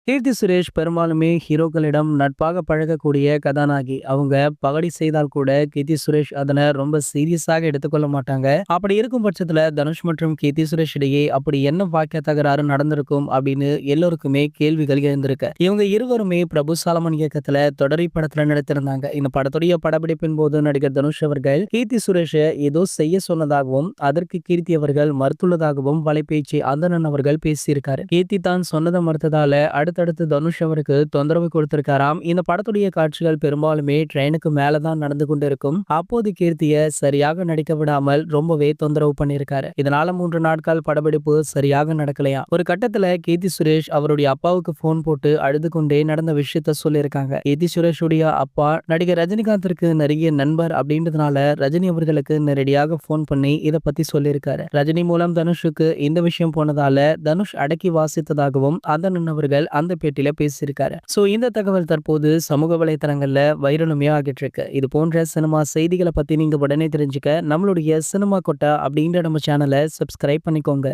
கீர்த்தி சுரேஷ் பெரும்பாலுமே ஹீரோக்களிடம் நட்பாக பழகக்கூடிய கதாநாயகி. அவங்க பகடி செய்தால் கூட கீர்த்தி சுரேஷ் அதனை ரொம்ப சீரியஸாக எடுத்துக்கொள்ள மாட்டாங்க. அப்படி இருக்கும் பட்சத்துல தனுஷ் மற்றும் கீர்த்தி சுரேஷ் இடையே அப்படி என்ன வாக்கிய தகராறு நடந்திருக்கும் அப்படின்னு எல்லோருக்குமே கேள்விகள் எழுந்திருக்கு. இவங்க இருவருமே பிரபு சாலமன் இயக்கத்துல தொடரி படத்துல நடித்திருந்தாங்க. இந்த படத்துடைய படப்பிடிப்பின் போது நடிகர் தனுஷ் அவர்கள் கீர்த்தி சுரேஷை ஏதோ செய்ய சொன்னதாகவும் அதற்கு கீர்த்தி அவர்கள் மறுத்துள்ளதாகவும் வலைபேச்சு அந்தணன் அவர்கள் பேசியிருக்காரு. கீர்த்தி தான் சொன்னதை மறுத்ததால அடுத்தடுத்து தனுஷ் அவருக்கு தொந்தரவு கொடுத்திருக்காராம். இந்த படத்துடைய காட்சிகள் பெரும்பாலுமே ட்ரெயினுக்கு மேலதான் நடந்து கொண்டிருக்கும். அப்போது கீர்த்திய சரியாக நடிக்க விடாமல் ரொம்பவே தொந்தரவு பண்ணியிருக்காரு. இதனால 3 நாட்கள் படப்பிடிப்பு சரியாக நடக்கலையா. ஒரு கட்டத்துல கீர்த்தி சுரேஷ் அவருடைய அப்பாவுக்கு போன் போட்டு அழுது கொண்டே நடந்த விஷயத்த சொல்லியிருக்காங்க. கீர்த்தி சுரேஷுடைய அப்பா நடிகர் ரஜினிகாந்திற்கு நெருங்கிய நண்பர் அப்படின்றதுனால ரஜினி அவர்களுக்கு நேரடியாக போன் பண்ணி இதை பத்தி சொல்லியிருக்காரு. ரஜினி மூலம் தனுஷுக்கு இந்த விஷயம் போனதால தனுஷ் அடக்கி வாசித்ததாகவும் அந்தணன் அவர்கள் அந்த பேட்டியில பேசியிருக்காரு. சோ இந்த தகவல் தற்போது சமூக வலைதளங்கள்ல வைரலுமே ஆகிட்டு இருக்கு. இது போன்ற சினிமா செய்திகளை பத்தி நீங்க உடனே தெரிஞ்சுக்க நம்மளுடைய சினிமா கொட்டா அப்படின்ற நம்ம சேனலை சப்ஸ்கிரைப் பண்ணிக்கோங்க.